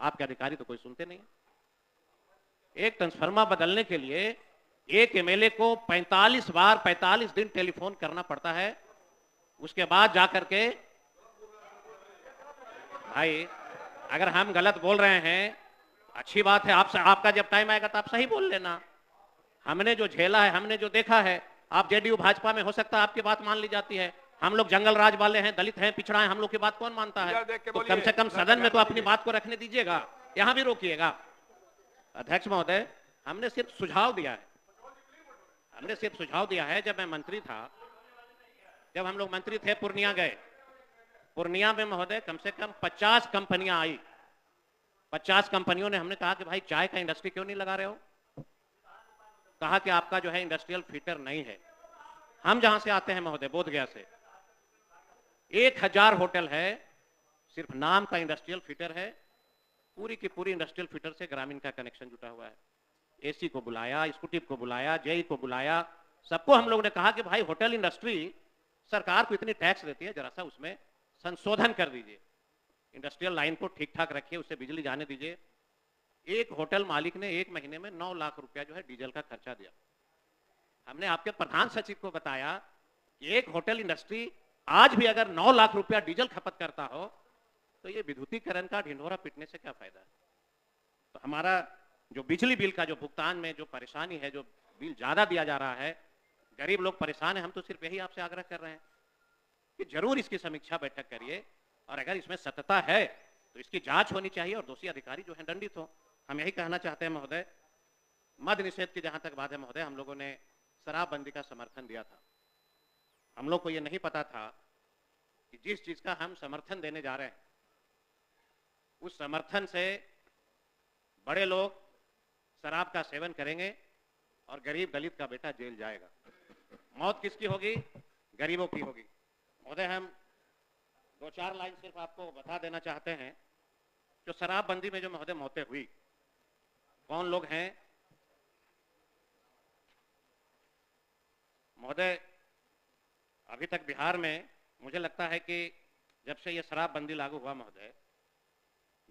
आपके अधिकारी तो कोई सुनते नहीं। एक ट्रांसफार्मर बदलने के लिए एक एमएलए को 45 बार 45 दिन टेलीफोन करना पड़ता है। उसके बाद जाकर के, भाई अगर हम गलत बोल रहे हैं अच्छी बात है, आपका जब टाइम आएगा तो आप सही बोल लेना। हमने जो झेला है, हमने जो देखा है, आप जेडीयू भाजपा में हो सकता है आपकी बात मान ली जाती है, हम लोग जंगल राज वाले हैं, दलित हैं, पिछड़ा है, हम लोग की बात कौन मानता है? तो कम से कम सदन में तो अपनी बात को रखने दीजिएगा, यहां भी रोकिएगा। अध्यक्ष महोदय, हमने सिर्फ सुझाव दिया है, हमने सिर्फ सुझाव दिया है। जब मैं मंत्री था, जब हम लोग मंत्री थे, पूर्णिया गए, पूर्णिया में महोदय कम से कम 50 कंपनियां आई। 50 कंपनियों ने हमने कहा कि भाई चाय का इंडस्ट्री क्यों नहीं लगा रहे हो? कहा कि आपका जो है इंडस्ट्रियल फीटर नहीं है। हम जहां से आते हैं महोदय, बोधगया से, 1000 होटल है, सिर्फ नाम का इंडस्ट्रियल फीटर है। पूरी की पूरी इंडस्ट्रियल फीटर से ग्रामीण का कनेक्शन जुटा हुआ है। एसी को बुलाया, स्कूटिप को बुलाया, जेई को बुलाया, सबको हम लोगों ने कहा कि भाई होटल इंडस्ट्री सरकार को इतनी टैक्स देती है, जरा सा उसमें संशोधन कर दीजिए, इंडस्ट्रियल लाइन को ठीक ठाक रखिए, उससे बिजली जाने दीजिए। एक होटल मालिक ने 1 महीने में 9 लाख रुपया जो है डीजल का खर्चा दिया। हमने आपके प्रधान सचिव को बताया कि एक होटल इंडस्ट्री आज भी अगर 9 लाख रुपया डीजल खपत करता हो तो ये विद्युतीकरण का ढिंढोरा पीटने से क्या फायदा है? तो हमारा जो बिजली बिल का जो भुगतान में जो परेशानी है, जो बिल ज्यादा दिया जा रहा है, गरीब लोग परेशान है। हम तो सिर्फ यही आपसे आग्रह कर रहे हैं कि जरूर इसकी समीक्षा बैठक करिए, और अगर इसमें सत्यता है तो इसकी जांच होनी चाहिए और दोषी अधिकारी जो है दंडित हो। हम यही कहना चाहते हैं महोदय। मद निषेध की जहां तक बात है महोदय, हम लोगों ने शराबबंदी का समर्थन दिया था। हम लोग को ये नहीं पता था कि जिस चीज का हम समर्थन देने जा रहे हैं उस समर्थन से बड़े लोग शराब का सेवन करेंगे और गरीब दलित का बेटा जेल जाएगा। मौत किसकी होगी? गरीबों की होगी। महोदय, हम 2-4 लाइन सिर्फ आपको बता देना चाहते हैं। जो शराबबंदी में जो महोदय मौतें हुई, कौन लोग हैं महोदय? अभी तक बिहार में मुझे लगता है कि जब से ये शराबबंदी लागू हुआ महोदय,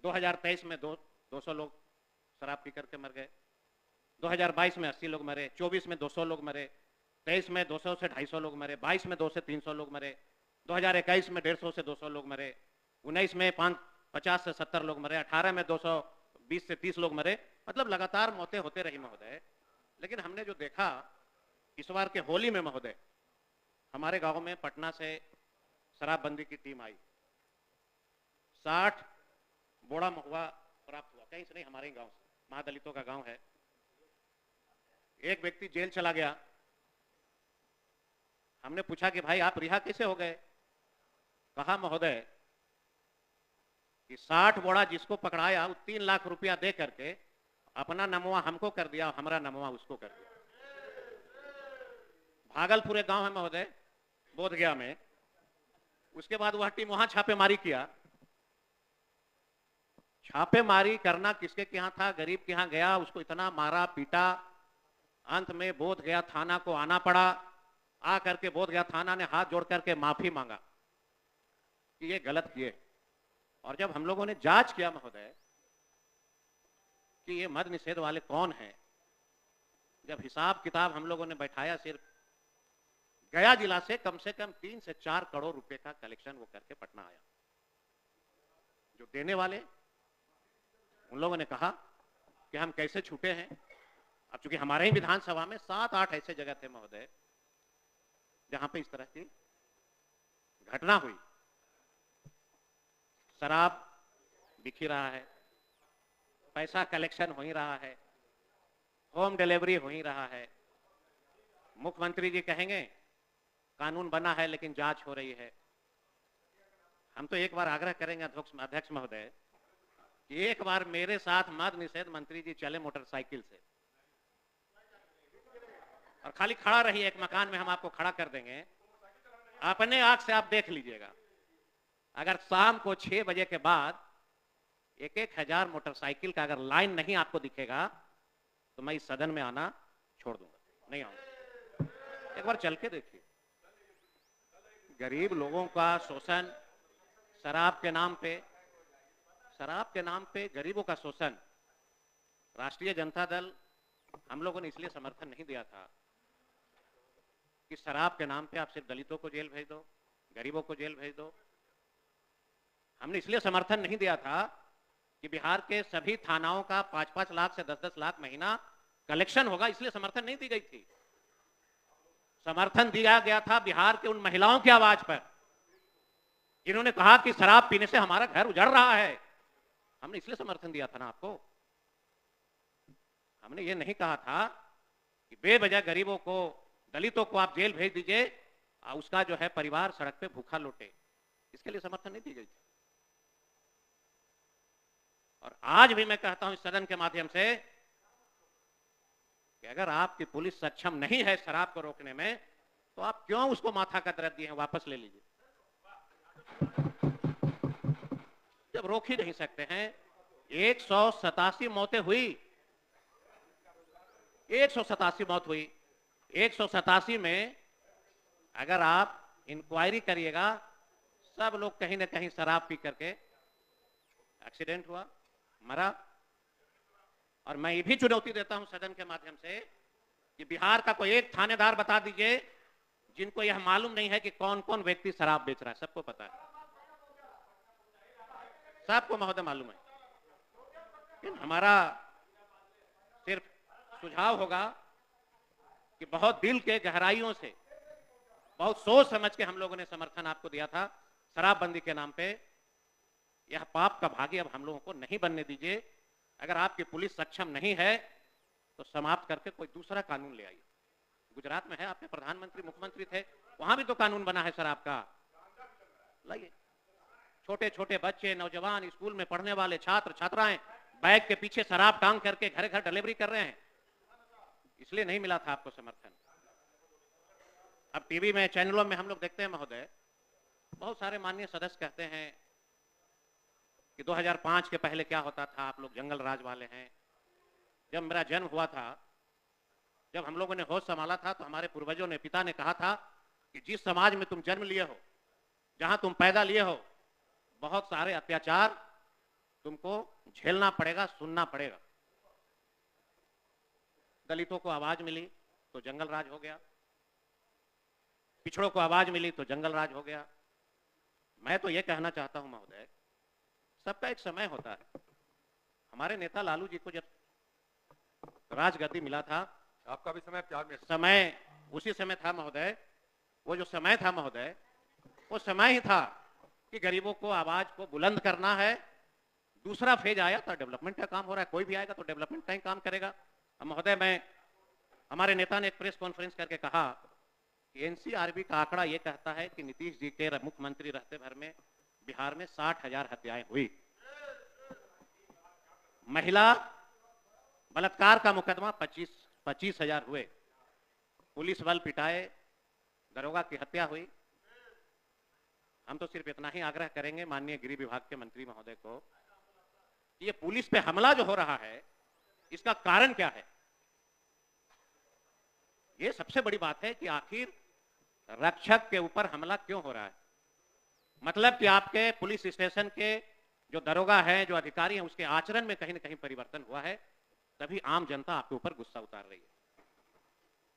2023 में 200 लोग शराब पी करके मर गए, 2022 में 80 लोग मरे, 24 में 200 लोग मरे, 23 में 200 से 250 लोग मरे, 22 में 200 से 300 लोग मरे, 2021 में 150 से 200 लोग मरे, 19 में 50 से 70 लोग मरे, 18 में 220 से 30 लोग मरे। मतलब लगातार मौतें होते रही महोदय। लेकिन हमने जो देखा इस बार के होली में महोदय, हमारे गांव में पटना से शराबबंदी की टीम आई, 60 बोड़ा महुआ प्राप्त हुआ, कहीं से नहीं, हमारे गांव से, महादलितों का गांव है। एक व्यक्ति जेल चला गया। हमने पूछा कि भाई आप रिहा कैसे हो गए? कहा महोदय कि 60 बोड़ा जिसको पकड़ाया वो 3 लाख रुपया दे करके अपना नमवा हमको कर दिया, हमारा नमवा उसको कर दिया। भागलपुर एक गांव है महोदय, बोधगया में। उसके बाद वह टीम वहां छापेमारी किया। छापेमारी करना किसके के यहाँ था? गरीब के यहाँ गया, उसको इतना मारा पीटा, अंत में बोधगया थाना को आना पड़ा। आ करके बोधगया थाना ने हाथ जोड़ करके माफी मांगा कि ये गलत किए। और जब हम लोगों ने जांच किया महोदय कि ये मद निषेध वाले कौन हैं, जब हिसाब किताब हम लोगों ने बैठाया, सिर्फ गया जिला से कम 3 से 4 करोड़ रुपए का कलेक्शन वो करके पटना आया। जो देने वाले, उन लोगों ने कहा कि हम कैसे छूटे हैं। अब चूंकि हमारे ही विधानसभा में 7-8 ऐसे जगह थे महोदय जहां पे इस तरह की घटना हुई। शराब बिखी रहा है, पैसा कलेक्शन हो ही रहा है, होम डिलीवरी हो ही रहा है। मुख्यमंत्री जी कहेंगे कानून बना है लेकिन जांच हो रही है। हम तो एक बार आग्रह करेंगे अध्यक्ष महोदय कि एक बार मेरे साथ मद निषेध मंत्री जी चले मोटरसाइकिल से, और खाली खड़ा रहिए, एक मकान में हम आपको खड़ा कर देंगे, अपने आंख से आप देख लीजिएगा। अगर शाम को 6 बजे के बाद 1-1 हजार मोटरसाइकिल का अगर लाइन नहीं आपको दिखेगा तो मैं इस सदन में आना छोड़ दूंगा, नहीं आऊंगा। एक बार चल के देखिए, गरीब लोगों का शोषण शराब के नाम पे, शराब के नाम पे गरीबों का शोषण, राष्ट्रीय जनता दल हम लोगों ने इसलिए समर्थन नहीं दिया था कि शराब के नाम पे आप सिर्फ दलितों को जेल भेज दो, गरीबों को जेल भेज दो। हमने इसलिए समर्थन नहीं दिया था कि बिहार के सभी थानाओं का 5-5 लाख से 10-10 लाख महीना कलेक्शन होगा, इसलिए समर्थन नहीं दी गई थी। समर्थन दिया गया था बिहार के उन महिलाओं की आवाज पर जिन्होंने कहा कि शराब पीने से हमारा घर उजड़ रहा है। हमने इसलिए समर्थन दिया था ना आपको। हमने ये नहीं कहा था कि बेवजह गरीबों को, दलितों को आप जेल भेज दीजिए, उसका जो है परिवार सड़क पे भूखा लौटे। इसके लिए समर्थन नहीं दी गई थी। और आज भी मैं कहता हूं इस सदन के माध्यम से कि अगर आपकी पुलिस सक्षम नहीं है शराब को रोकने में, तो आप क्यों उसको माथा का दर्द दिए हैं, वापस ले लीजिए। जब रोक ही नहीं सकते हैं। 187 मौतें हुई, 187 मौत हुई। 187 में अगर आप इंक्वायरी करिएगा, सब लोग कहीं ना कहीं शराब पी करके एक्सीडेंट हुआ, मरा। और मैं ये भी चुनौती देता हूं सदन के माध्यम से कि बिहार का कोई एक थानेदार बता दीजिए जिनको यह मालूम नहीं है कि कौन कौन व्यक्ति शराब बेच रहा है। सबको पता है, सबको महोदय मालूम है। लेकिन हमारा सिर्फ सुझाव होगा कि बहुत दिल के गहराइयों से, बहुत सोच समझ के हम लोगों ने समर्थन आपको दिया था शराबबंदी के नाम पे। यह पाप का भागी अब हम लोगों को नहीं बनने दीजिए। अगर आपकी पुलिस सक्षम नहीं है तो समाप्त करके कोई दूसरा कानून ले आइए। गुजरात में है, आपके प्रधानमंत्री मुख्यमंत्री थे, वहां भी तो कानून बना है शराब का, लाइए। छोटे छोटे बच्चे, नौजवान, स्कूल में पढ़ने वाले छात्र छात्राएं बैग के पीछे शराब टांग करके घर घर डिलीवरी कर रहे हैं। इसलिए नहीं मिला था आपको समर्थन। अब टीवी में, चैनलों में हम लोग देखते हैं महोदय, बहुत सारे माननीय सदस्य कहते हैं कि 2005 के पहले क्या होता था, आप लोग जंगल राज वाले हैं। जब मेरा जन्म हुआ था, जब हम लोगों ने होश संभाला था, तो हमारे पूर्वजों ने, पिता ने कहा था कि जिस समाज में तुम जन्म लिए हो, जहां तुम पैदा लिए हो, बहुत सारे अत्याचार तुमको झेलना पड़ेगा, सुनना पड़ेगा। दलितों को आवाज मिली तो जंगल राज हो गया, पिछड़ों को आवाज मिली तो जंगल राज हो गया। मैं तो ये कहना चाहता हूं महोदय, सबका एक समय होता है। हमारे नेता लालू जी को जब राजगद्दी मिला था, आपका भी समय त्याग में समय उसी समय था महोदय। वो जो समय था महोदय, वो समय ही था कि गरीबों को आवाज को बुलंद करना है। दूसरा फेज आया था, डेवलपमेंट का काम हो रहा है। कोई भी आएगा तो डेवलपमेंट का ही काम करेगा। महोदय, हमारे नेता ने एक प्रेस कॉन्फ्रेंस करके कहा कि एनसीआरबी का आंकड़ा यह कहता है कि नीतीश जी के मुख्यमंत्री रहते भर में बिहार में 60,000 हत्याएं हुई। महिला बलात्कार का मुकदमा 25,000 हुए। पुलिस बल पिटाए, दरोगा की हत्या हुई। हम तो सिर्फ इतना ही आग्रह करेंगे माननीय गृह विभाग के मंत्री महोदय को, ये पुलिस पे हमला जो हो रहा है, इसका कारण क्या है। ये सबसे बड़ी बात है कि आखिर रक्षक के ऊपर हमला क्यों हो रहा है। मतलब कि आपके पुलिस स्टेशन के जो दरोगा है, जो अधिकारी हैं, उसके आचरण में कहीं ना कहीं परिवर्तन हुआ है, तभी आम जनता आपके ऊपर गुस्सा उतार रही है।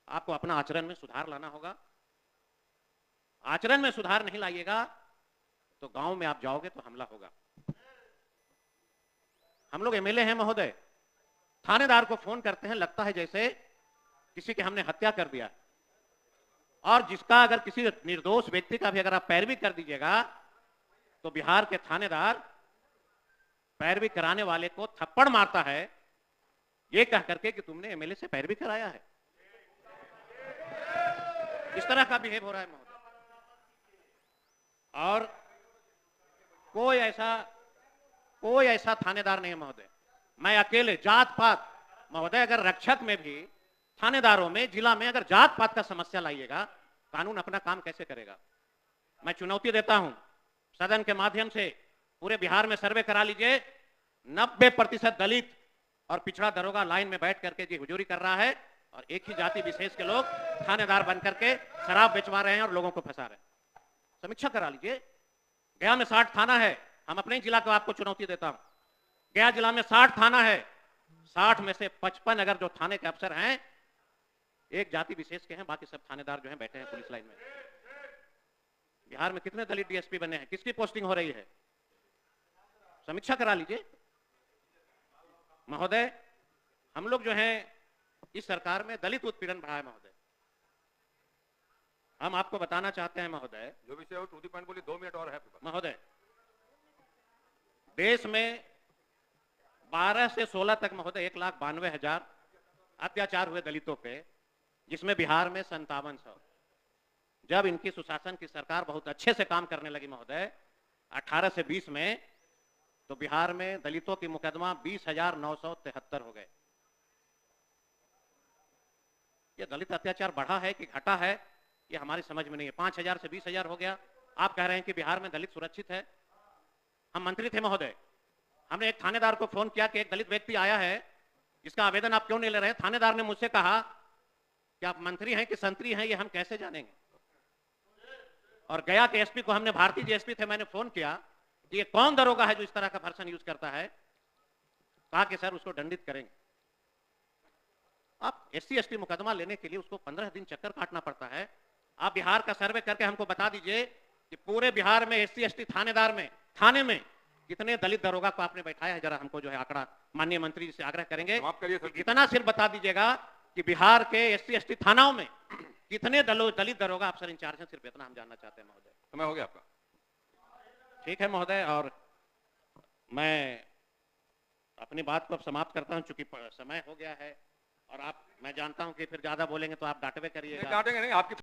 आपको अपना आचरण में सुधार लाना होगा। आचरण में सुधार नहीं लाइएगा तो गांव में आप जाओगे तो हमला होगा। हम लोग एमएलए हैं महोदय, थानेदार को फोन करते हैं, लगता है जैसे किसी की हमने हत्या कर दिया। और जिसका अगर किसी निर्दोष व्यक्ति का भी अगर आप पैरवी कर दीजिएगा तो बिहार के थानेदार पैरवी कराने वाले को थप्पड़ मारता है, ये कह करके कि तुमने एमएलए से पैरवी कराया है। इस तरह का बिहेव हो रहा है महोदय। और कोई ऐसा थानेदार नहीं है महोदय। मैं अकेले, जात पात महोदय, अगर रक्षक में भी, थानेदारों में, जिला में अगर जात पात का समस्या लाइएगा, कानून अपना काम कैसे करेगा। मैं चुनौती देता हूं सदन के माध्यम से, पूरे बिहार में सर्वे करा लीजिए, 90% दलित और पिछड़ा दरोगा लाइन में बैठ करके जी हुजूरी कर रहा है, और एक ही जाति विशेष के लोग थानेदार बन करके शराब बेचवा रहे हैं और लोगों को फंसा रहे हैं। समीक्षा करा लीजिए। गया में 60 थाना है। हम अपने जिला को आपको चुनौती देता हूं, गया जिला में 60 थाना है, 60 में से 55 अगर जो थाने के अफसर हैं एक जाति विशेष के हैं, बाकी सब थानेदार जो हैं बैठे हैं पुलिस लाइन में। बिहार में कितने दलित डीएसपी बने हैं, किसकी पोस्टिंग हो रही है, समीक्षा करा लीजिए महोदय। हम लोग जो हैं इस सरकार में दलित उत्पीड़न बढ़ा है महोदय। हम आपको बताना चाहते हैं महोदय, जो विषय हो टू द पॉइंट बोलिए, 2 मिनट और है महोदय। देश में 12 से 16 तक महोदय 1,92,000 अत्याचार हुए दलितों पे, जिसमें बिहार में 5700। जब इनकी सुशासन की सरकार बहुत अच्छे से काम करने लगी महोदय 18 से 20 में, तो बिहार में दलितों की मुकदमा 20,973 हो गए। ये दलित अत्याचार बढ़ा है कि घटा है, ये हमारी समझ में नहीं है। 5,000 से 20,000 हो गया। आप कह रहे हैं कि बिहार में दलित सुरक्षित है। हम मंत्री थे महोदय, हमने एक थानेदार को फोन किया कि एक दलित व्यक्ति आया है, इसका आवेदन आप क्यों नहीं ले रहे? थानेदार ने मुझसे कहा कि आप मंत्री हैं कि संतरी हैं, ये हम कैसे जानेंगे। और गया के एसपी को हमने, भारतीय जो एसपी थे, मैंने फोन किया कि ये कौन दरोगा है जो इस तरह का वर्सन यूज करता है। कहा कि सर उसको दंडित करेंगे। अब एससी एसटी मुकदमा लेने के लिए उसको 15 दिन चक्कर काटना पड़ता है। आप बिहार का सर्वे करके हमको बता दीजिए कि पूरे बिहार में एससी एसटी थानेदार में, थाने में कितने दलित दरोगा को आपने बैठाया है। जरा हमको जो है आंकड़ा माननीय मंत्री जी से आग्रह करेंगे, इतना सिर्फ बता दीजिएगा कि बिहार के एससी एसटी थानाओं में कितने दलित दरोगा अफसर इंचार्ज हैं। सिर्फ इतना हम जानना चाहते हैं महोदय। समय हो गया आपका। ठीक है महोदय, और मैं अपनी बात को अब समाप्त करता हूं, चूंकि समय हो गया है। और आप, मैं जानता हूं कि फिर ज्यादा बोलेंगे तो आप डांटवे करिएगा। डांटेंगे नहीं, आपकी